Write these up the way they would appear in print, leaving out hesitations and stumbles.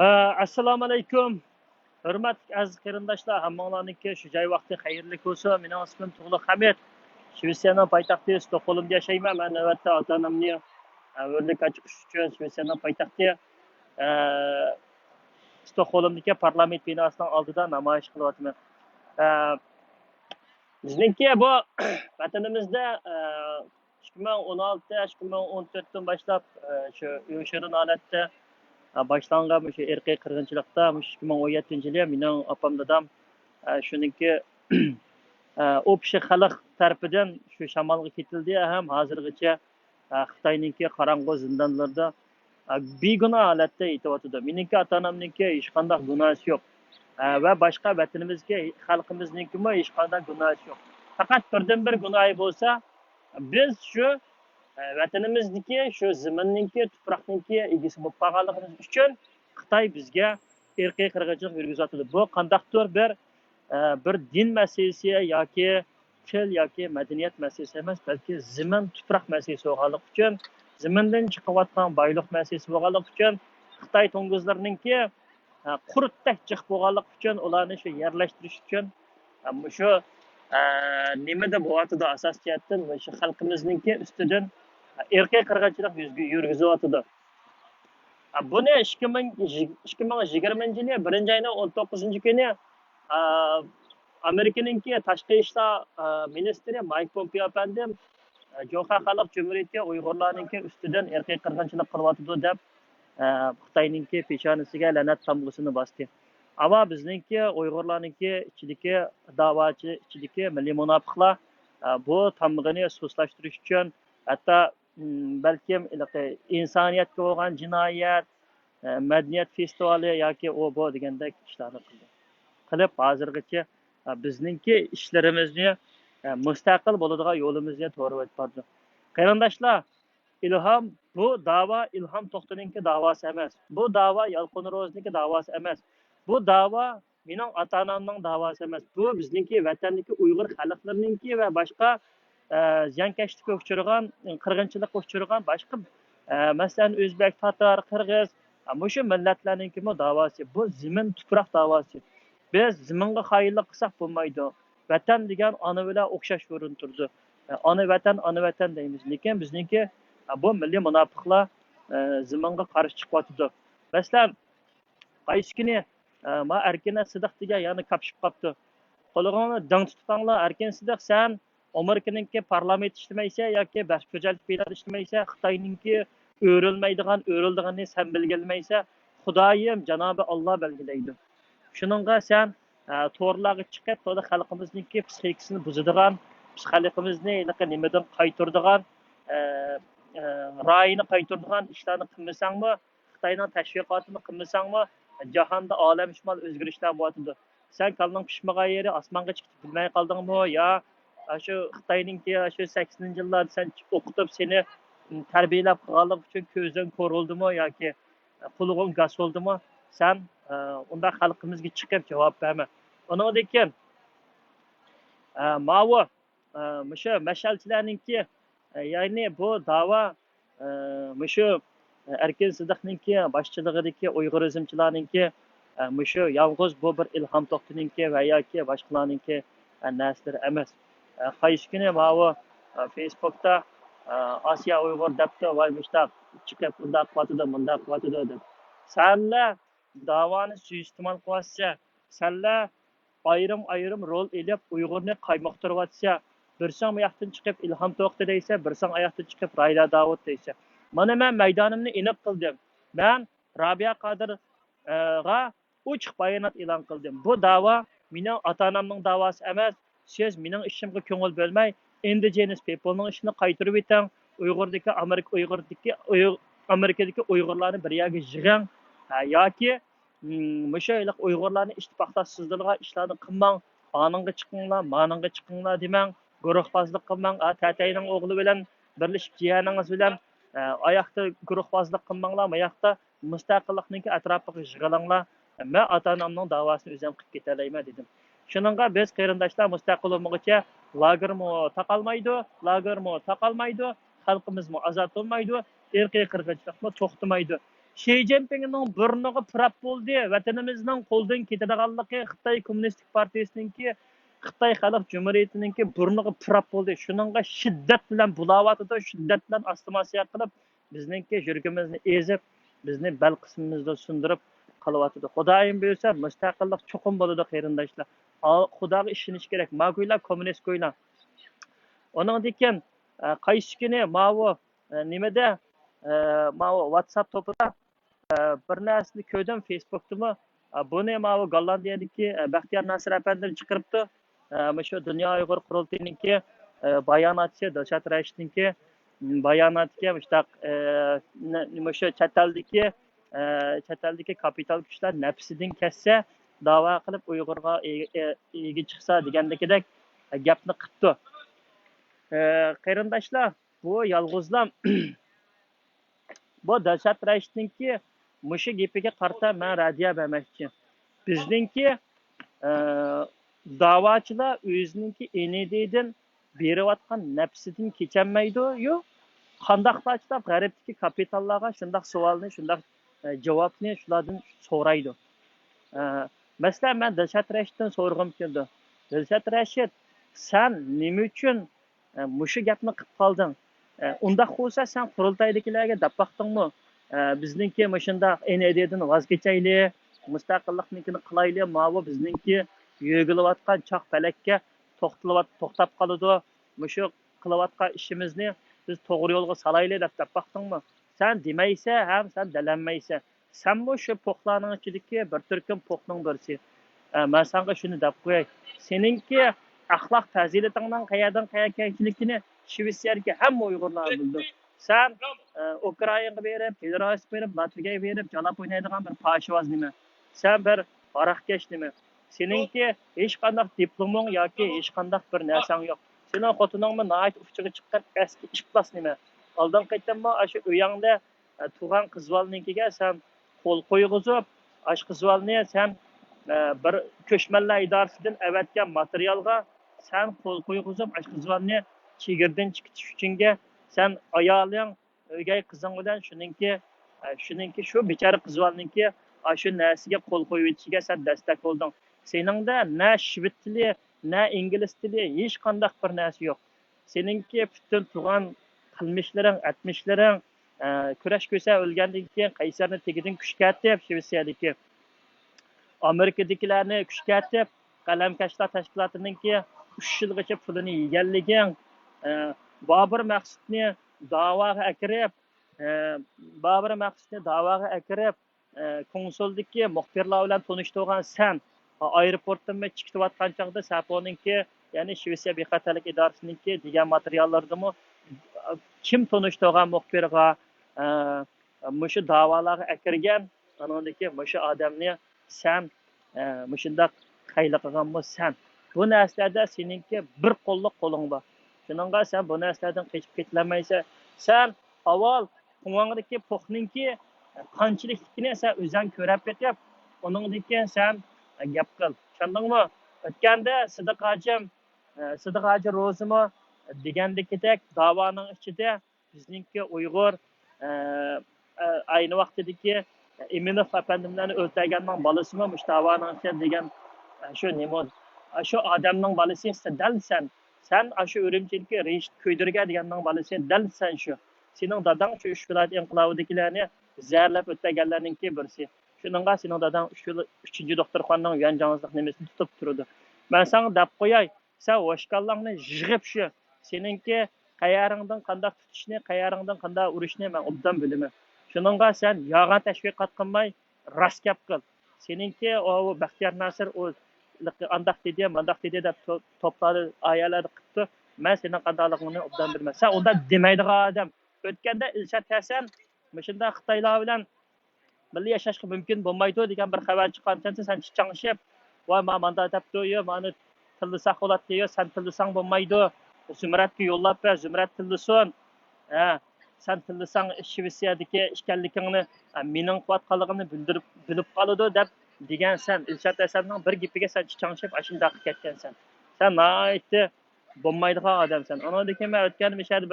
Assalomu alaykum. Hurmatli aziz qarindoshlar, hammanglarningki shu joy vaqti xayrli bo'lsin. Mening ismim Tug'luq Hamid. Shvetsiyaning poytaxti Stokgolmda yashayman. Men navbatda ota-onamni o'rnak ochish uchun Shvetsiyaning poytaxti Stokgolmdagi parlament binosining oldida namoyish qilyapman. Bizningki bu vatanimizda 2016-2014dan boshlab shu uyushgan holatda başlanğan şu irqiy qirg'inchilikda 2017-yili mening opam dadam shuningki o'pshi xalq tarafidan shu shamolga ketildi ham hozirgacha Xitoyningki qorong'u zindonlarda begunoh holatda yetyapti. Meningki ota-onamningki hech qanday gunohi yo'q va boshqa vatanimizga xalqimizningki hech qanday gunohi yo'q. Faqat birdan-bir gunohi bo'lsa, biz shu vatanimizdagi shu zaminninki tuproqninki egasi bo'lib qolganligimiz uchun Xitoy bizga irqiy qirg'inchilik yurgizyapti. Bu qandaqdir bir din masalasi yoki til yoki madaniyat masalasi emas, balki zamin tuproq masalasi bo'lganligi uchun, zamindan chiqayotgan boylik masalasi bo'lganligi uchun Xitoy to'ng'izlarininki qurutdek jiq bo'lganligi uchun ularni shu yerlashtirish uchun shu nimada bo'lyapti asos jihatdan shu xalqimizningki ustidan irqiy qirg'inchilik yurgizyapti. Buni 2020-yili 1-oyning 19-kuni Amerikaningki tashqi ishlar ministri Mike Pompeo afandim Jo'xa Xalq Jumhuriyati Uyg'urlarningki ustidan irqiy qirg'inchilik qilyapti deb Xitoyningki peshonasiga la'nat tamg'isini bosdi. Ama bizningki Uyg'urlarningki ichidagi da'vochi, ichidagi milliy munofiqlar bu tamg'ini suslashtirish uchun hatto balkim insoniyatga bo'lgan jinoyat, madaniyat festivali yoki u bu degandek ishlarni qilib hozirgacha bizningki ishlarimizni mustaqil bo'ladigan yo'limizni to'g'rilab bordi. Qarindoshlar, bu da'vo Ilhom To'xtaninki da'vosi emas. Bu da'vo Yalqin Ro'zninki da'vosi emas. Bu da'vo mening ota-onamning da'vosi emas. Bu bizningki vatandagi Uyg'ur xalqlarininki va boshqa ziyonkashlikka uchragan, qirg'inchilikka uchragan boshqa masalan o'zbek, tatar, qirg'iz, shu millatlarninki da'vosi. Bu zamin tuproq da'vosi. Biz zaminga xoinlik qilsak bo'lmaydi. Vatan degan ona bilan o'xshash o'rin turdi. Ona vatan deymiz. Lekin bizningki bu milliy munofiqlar zaminga qarshi chiqyapti. Masalan, qaysi kuni ma Erkin Sidiq degan yana kapishib qopti. Qo'lig'ini dang tutanglar, Erkin Sidiq sen Amerikaningki parlament ishlamaysa yoki boshqa xo'jalik binalari ishlamaysa, Xitoyninki o'rildiganini sen bilganmaysa, Xudoyim Janobi Alloh belgilaydi. Shuningga sen to'g'rilarga chiqib, to'da xalqimizningki psixikasini buzadigan, xalqimizni nimadan qaytaradigan, rayini qaytaradigan ishlarni qilmasangmi, Xitoyning tashviqotini qilmasangmi, jahonda olamshumol o'zgarishlar bo'lyapti. Sen kalning pishmagan yeri osmonga chiqib bilmay qoldingmi yo shu Xitoyningki shu 80-yillarda sen o'qitib seni tarbiyalab qilganlik uchun ko'zing ko'rildimi yoki qulog'ing gaz bo'ldimi? Sen unda xalqimizga chiqib javob berma. Uningdan keyin ma'vu shu mashalchilarningki ya'ni bu da'vo shu Erkin Sidiqninki boshchiligidagi Uyg'urizmchilarninki shu yolg'iz bu bir Ilhom To'xtaninki va yoki boshqalarninki narsalar emas. Qaysi kuni ma'vu Facebookda Osiyo Uyg'ur debdi va mushtaq chiqib unda qilyapti, bunda qilyapti deb. Senlar davoni suiiste'mol qilyapsa, senlar ayrim rol elib Uyg'urni qaymoqtiryapsa, birsang bu yoqdan chiqib Ilhom To'xta deysa, birsang oyoqdan chiqib Rayla Davud deysa. Mana men maydonimni aniq qildim. Men Rabia Qodirga ochiq bayonot e'lon qildim. Bu da'vo mening ota-onamning da'vosi emas. Siz mening ishimga ko'ngil bo'lmay, indigenous people'ning ishini qaytarib eting. Amerikadagi Uyg'urlarni bir yerga yig'ing yoki mushoyliq Uyg'urlarni ittifoqdosizlarga ishlarni qilmang, oningga chiqinglar, maningga chiqinglar demang, guruhbozlik qilmang, tatayning o'g'li bilan birlashib jiyaningiz bilan oyoqda guruhbozlik qilmanglar, oyoqda mustaqillikning atrofiga yig'ilinglar. Men ota-onamning da'vosini o'zim qilib ketalayman dedim. Shuningga biz qarindoshlar mustaqil bo'lmoqcha lagermi taqalmaydi, xalqimizmi ozod bo'lmaydi, irqiy qirg'inchilikmi to'xtamaydi. Xi Jinpingning burniga pirab bo'ldi. Vatanimizning qo'ldan ketadiganligi Xitoy Kommunistik Partiyasininki, Xitoy Xalq Cumhuriyatininki burniga pirab bo'ldi. Shuningga shiddat bilan bulavotida, shiddat bilan astimasiya qilib, bizningki yuragimizni ezib, bizni bel qismimizda sundirib qolyotidi. Xudoyim bo'lsa, mustaqillik cho'qim bo'ladi qarindoshlar. Xudoga ishonish kerak. Ma'qullar kommunist qo'ylar. Onundikin qaysi kuni ma'vu nimada ma'vu WhatsApp topida bir narsani ko'rdim Facebook'dami. Buni ma'vu Gollandiyadagi Baxtiyor Nasir apandim chiqiribdi. Shu Dunyo Uyg'ur qurultayininki bayonotchi Dilshod Rashidninki bayonotga mushtaq nima shu chet eldagi kapital kuchlar nafsidan kassa da'vo qilib Uyg'urga ega chiqsa degandagidek gapni qilibdi. Qarindoshlar, bu yolg'izlam bu Dilshod Rashidninki mushu gapiga qarata men raddiya bermoqchi. Bizningki da'vochilar o'zininki enididan berayotgan nafsidan kecholmaydi-yu, qandoqlachlar g'arbdagi kapitallarga shundoq savolni, shundoq javobni shulardan so'raydi. Masalan, men Dilshod Rashiddan so'rag'im keldi. Dilshod Rashid, sen nima uchun mushu gapni qilib qolding? Undaq bo'lsa sen qurultaydagilarga deb baqdingmi? Bizningki shundoq enididan voz kechayli, mustaqilliknikini qilayli, ma'vu bizningki yo'gilayotgan choq falakka to'xtab qoladi. Mushu qilayotgan ishimizni biz to'g'ri yo'lga salayli deb baqdingmi? Sen demaysa ham sen dalanmaysan. Sen bu shu po'qlarning ichidagi bir turkum po'qning birisi. Men senga shuni deb qo'yay. Seninki axloq fazilatingning qayerdan qayergachiligini Shvetsiyaga hamma Uyg'urlar bildi. Sen Ukrainaga berib, Belarusga berib, Latviyaga berib, jalab o'ynaydigan bir pashivoz nima? Sen bir araqkesh nima? Seninki hech qanday diploming yoki hech qanday bir narsang yo'q. Sening xotiningmi nayt ufchiga chiqqan eski ishplas nima? Aldan qaytdimmi, shu uyangda tug'an qizvalnikiga sen qo'l qo'yg'izib, ash qizvalni sen bir ko'chmanlar idorasidan avatgan materialga sen qo'l qo'yg'izib, ash qizvalni chegirdan chiqish uchunga sen ayoling, o'gay qizing bilan shuningki shu bechora qizvalniki shu narsaga qo'l qo'yib o'tishiga sen dastak bo'lding. Seningda na shved tili, na ingliz tili hech qanday bir narsa yo'q. Seninki butun tug'an qilmishlaring, atmishlaring kurash ko'sa o'lgandan keyin Qaysarni tegidan kuchkatib, Shvetsiyadagi Amerikadagilarni kuchkatib, qalamkashlar tashkilotininki 3 yilgacha pulini yeganliging, Bobur Maqsudni da'voga akirib, konsuldagi muxbirlar bilan tanishtirgan sen aeroportdan chiqayotgan chog'da Saponinki, ya'ni Shvetsiya bexatarlik idorasininki degan materiallardami kim tanishtirgan muxbirga mushu da'volarga akirgan, anadagi mushu odamni sen mushundaq qayli qilganmi sen? Bu narsalarda seninki bir qo'lliq qo'ling bor. Shuningga sen bu narsalardan qochib ketolmaysan. Sen avval quvongdagi po'qninki qanchalikligini sen o'zing ko'rib ketib, uningdan keyin sen gap qil. Tushundingmi? O'tganda Sidiq Hoji Ro'zimi degandagidek da'voning ichida bizningki Uyg'ur ayni vaqtdagi Iminov apandimlarni o'ltirganning bolasimi mushtavaning degan shu nima shu odamning bolasi dalsan. Sen shu Urumchidagi Reshit Ko'ydirga deganning bolasi dalsan shu. Sening dadang shu uch viloyat inqilobidagilarni zarlab o'tganlarningki birisi. Shuningga sening dadang 3-chi doktorxonaning yanjangizlik nimasini tutib turdi. Men sana deb qo'yay, sen o'shqonlarni yig'ib shu seninki qayaringdan qanday tutishni, qayaringdan qanday urishni men obdan bilaman. Shuningga sen yog'an tashviqot qilmay rost gap qil. Seninki o Baxtiyor Nasir o andaq dedi, mandaq dedi deb to'plari oyalarni qildi. Men sening qandoqligingni obdan bilmayman. Sen unda demaydigan odam. O'tganda Ilshad Hasan shunda Xitoylar bilan milliy yashashga mumkin bo'lmaydi degan bir xabar chiqqancha sen chiqanshib, voy men manda debdi-yu, meni tillisak bo'ladi-yu, sen tillisang bo'lmaydi. Zumratga yo'llab ber, Zumrat tillisin. Sen tillisang Shvetsiyadagi ishkanligingni mening quvvatqanligimni bilib qoladi deb degan sen Ilshad Hasanning bir gapiga sen chiqanshib ashundaq ketgansan. Sen naytdi bo'lmaydigan odamsan. Undan keyin men o'tgan mishada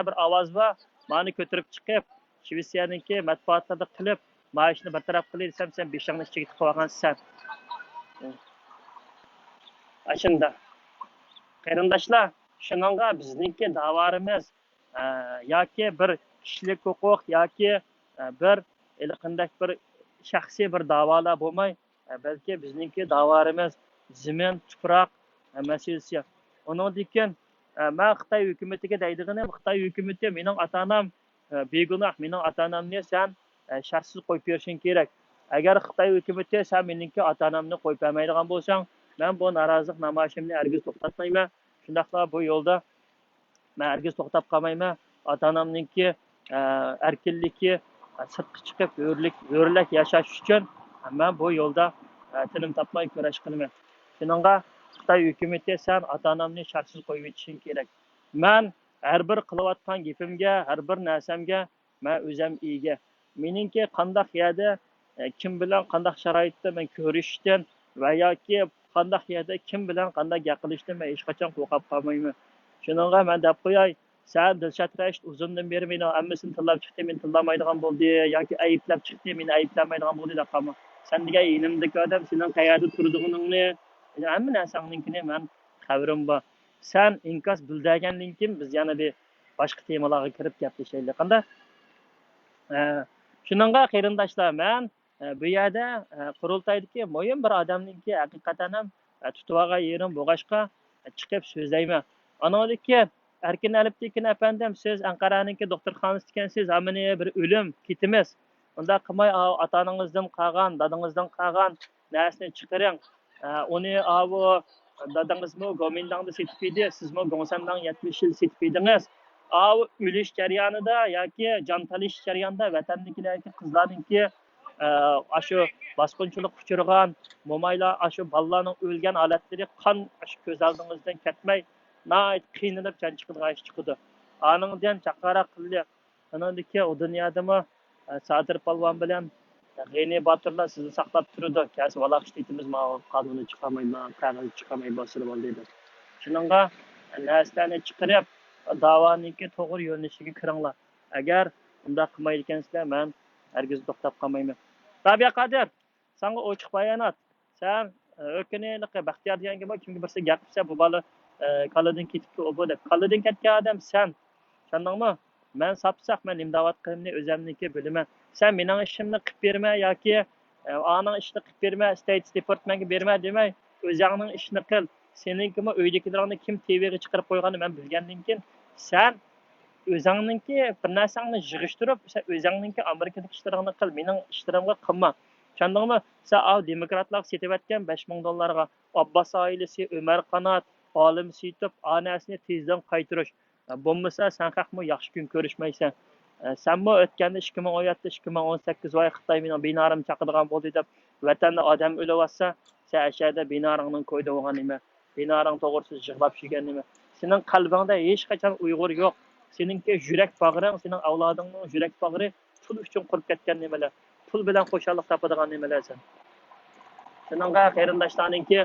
bir ovoz bor, meni ko'tarib chiqib Shvetsiyaningki matbuotlarda qilib Maaşını bir taraf kılır desem sen beşiğini içe gitip koyarsan. Aşında. Qarindoshlar, shuningga bizningki davarimiz yoki bir kishilik huquq yoki bir qanday bir shaxsiy bir da'volar bo'lmay, balki bizningki davarimiz zamin, tuproq masalasi. Uningdan keyin men Xitoy hukumatiga deydiganim, Xitoy hukumati mening ota-onam begunoh, mening ota-onamni sen shartsiz qo'yib berishing kerak. Agar Xitoy hukumati sen meningki ota-onamni qo'yib bermaydigan bo'lsang, men bu norozilik namoyishimni hargiz to'xtatmayman. Shundaqla bu yo'lda men hargiz to'xtab qolmayman. Ota-onamningki erkinligi sirtqa chiqib hurlik yashash uchun men bu yo'lda tinim topmay kurash qilaman. Shuningga Xitoy hukumati sen ota-onamni shartsiz qo'yib etishing kerak. Men har bir qilayotgan gapimga, har bir narsamga men o'zim ega. Meningki qandaq yerda kim bilan qandaq sharoitda men ko'rishdan va yoki qandaq yerda kim bilan qanday gapirishdan men hech qachon qo'rqib qolmayman. Shuningga men deb qo'yay, sen Dilshod Rashid uzundan beri meni hammasini tillab chiqdi, meni tillamaydigan bo'ldi yoki ayblab chiqdi, meni ayblamaydigan bo'ldi deb qolma. Sen degan inimdagi odam sening qayerda turadiganingni, hamma narsangnikini men xabarim bor. Sen inkas bildirgandan keyin biz yana bir boshqa temalarga kirib gaplashaylik. Qanday? Shuningga qarindoshlar, men bu yerda qurultaydagi muhim bir odamningki haqiqatan ham tutib olgan yerim bo'lg'achqa chiqib so'zlayman. Anadaki Erkin Aliptekin efendim siz Ankara'ningki doktorxonasida ekansiz, hamini bir o'lim ketimiz. Unda qilmay ota-onangizdan qolgan, dadangizdan qolgan narsani chiqaring. Uni avu dadangizmi Gomindangda setib edi, sizmi Gongsandang 70 yil setib edingiz. O'lish jarayonida yoki jon talish jarayonida vatandagilarga qizlarningki shu bosqinchilik uchirgan mo'maylar shu bolalarning o'lgan holatlari qon shu ko'z oldingizdan ketmay nayt qiynalib jon chiqadigan ish chiqdi. Aningdan chaqara qildi. Anandiki o dunyodami Sadir Palvon bilan G'eni Botirlar sizni saqlab turdi. Kasi valoq ishlaymiz, ma qonuni chiqamayman, qonun chiqamay bosib oldi. Shuningga narsani chiqarib da'voninki to'g'ri yo'nalishiga kiringlar. Agar unda qilmaydi ekansizlar, men hargiz to'xtab qolmayman. Tabiiy Qodir, senga ochiq bayonot. Sen o'kiniliqi Baxtiyor deganga kimga birsa gapirsa bu bola kaladan ketibdi, o bo'ldi. Kaladan ketgan odam sen. Tushundingmi? Men sapsaq, men imdovat qilimni o'zimniki bilaman. Sen mening ishimni qilib berma yoki aning ishini qilib berma, State Departmentga berma demay, o'zingning ishini qil. Seninkimi uydagilarni kim TVga chiqarib qo'yganini men bilgandan keyin sen o'zingninki bir narsani yig'ishtirib, sen o'zingninki Amerikadagi ishlaringni qil, mening ishlarimga qilma. Tushundingmi? Sen demokratlar setayotgan $5000 Abbas oilasi, Umar Qanot, Olim Sitib, onasini tezdan qaytirish. Bo'lmasa sen haqmi yaxshi kun ko'rishmaysan. Senmi o'tganda 2017-2018 voy Xitoy meni binorim chaqirgan bo'ldi deb vatanda odam o'lyapsa, sen ashada binoringni qo'ydi o'g'an nima? Binoring to'g'risiz yig'lab shigan nima? Sening qalbingda hech qachon Uyg'ur yo'q. Seninki yurak bag'ring, sening avlodingning yurak bag'ri pul uchun qurib ketgan nimalar? Pul bilan xo'shallik topadigan nimalar sen? Shuningga qarindoshlarningki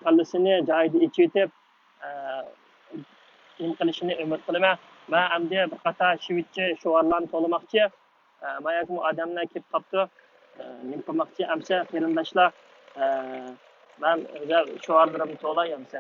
kallasini joyida ichitib qilishini umid qilaman. Men endi bir qator shivitchi shuarlarni to'lamoqchi. Mayakmu odamlar kelib qopti. Men qilmoqchi amsa qarindoshlar men shuarlarimni to'lay amsa.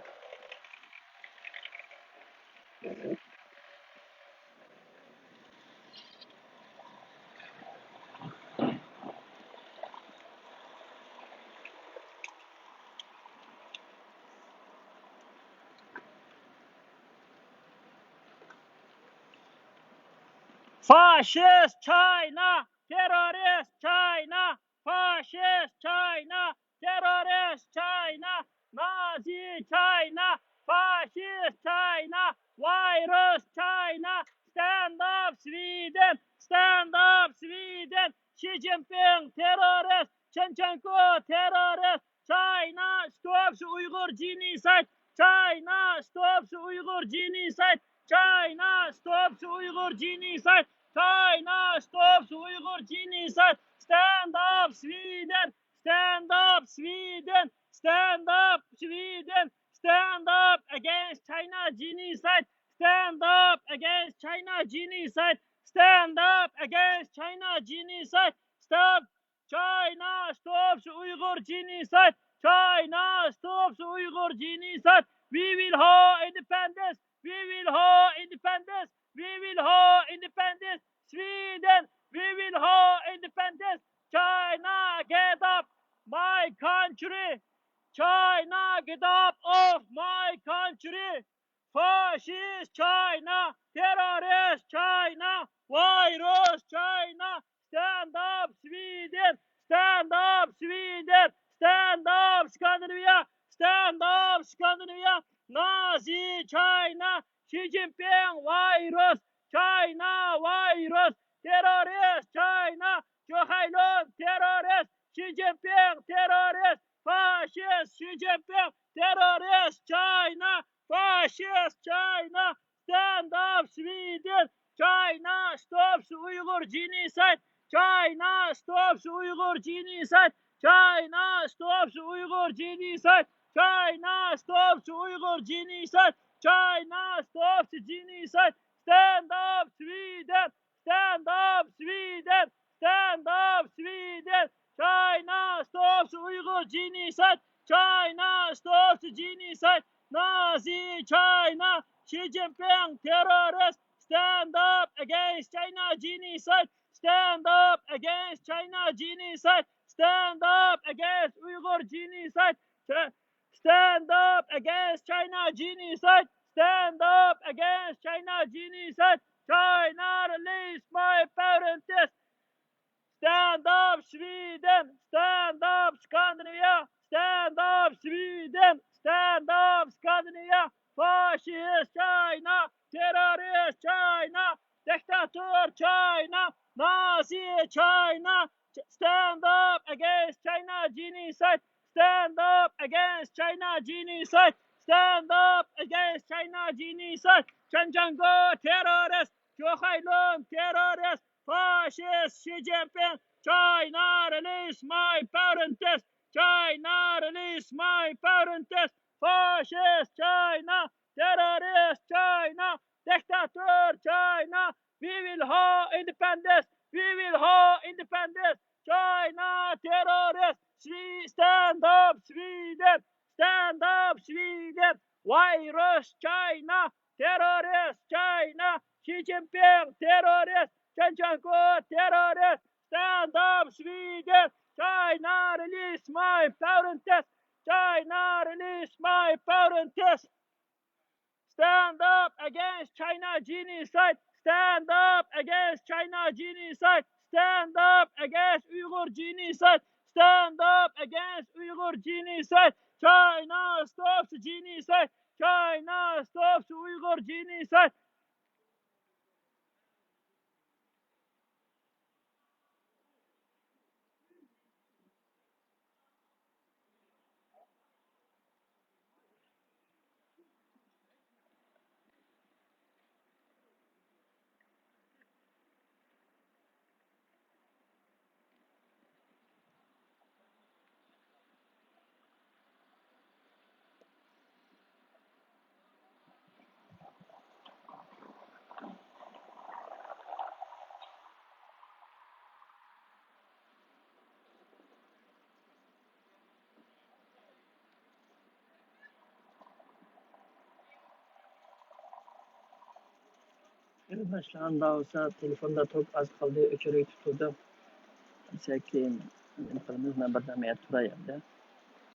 Fascist China, terrorist China, fascist China, terrorist China, Nazi China, fascist China, virus China, stand up Sweden, stand up Sweden, Xi Jinping terrorist, Chen Qiangu terrorist, China stops Uyghur genocide, China stops Uyghur genocide, China stops Uyghur genocide. China stops Uyghur genocide. Stand up Sweden. Stand up Sweden. Stand up Sweden. Stand up against China genocide. Stand up against China genocide. Stand up against China genocide. stop. China stops Uyghur genocide. China stops Uyghur genocide. We will hold independence. We will hold independence. We will hold independence. Sweden, we will hold independence. China, get up. My country. China, get up off my country. Fascist China, terrorist China, virus China. Stand up Sweden, stand up Sweden, stand up Scandinavia, stand up Scandinavia. Nazi China, Xi Jinping virus, China virus, terrorist China, Joe Hailun terrorist, Xi Jinping terrorist, fascist Xi Jinping terrorist China, fascist China, stand up Sweden, China stops Uyghur genocide, China stops Uyghur genocide, China stops Uyghur genocide, China stops Uyghur genocide, China stops genocide, stand up Sweden, stand up Sweden, stand up Sweden, China stops Uyghur genocide, China stops genocide, Nazi China, Xi Jinping terrorist, stand up against China genocide, stand up against China genocide, stand up against Uyghur genocide, stand up against China genocide, stand up against China genocide, China release my parents, stand up Sweden, stand up Scandinavia, stand up Sweden, stand up Scandinavia, fascist China, terrorist China, dictator China, Nazi China, stand up against China genocide, stand up against China genocide, stand up against China genocide, Chen Jianguo terrorist, Zhou Hailun terrorist, fascist Xi Jinping, China release my parents, China release my parents, fascist China, terrorist China, dictator China, we will hold independence, we will hold independence, China terrorist, stand up Sweden, stand up Sweden, virus China, terrorist China, Xi Jinping terrorist, Chen Jianguo terrorist, stand up Sweden, China release my parents, China release my parents, stand up against China genocide, stand up against China genocide, stand up against Uyghur genocide, stand up against Uyghur genocide, China stops genocide, China stops Uyghur genocide. Şu anda olsa telefonda çok az kaldı, öçürüğü tutuldu. Belki benim kırmızı nöberde turayım da.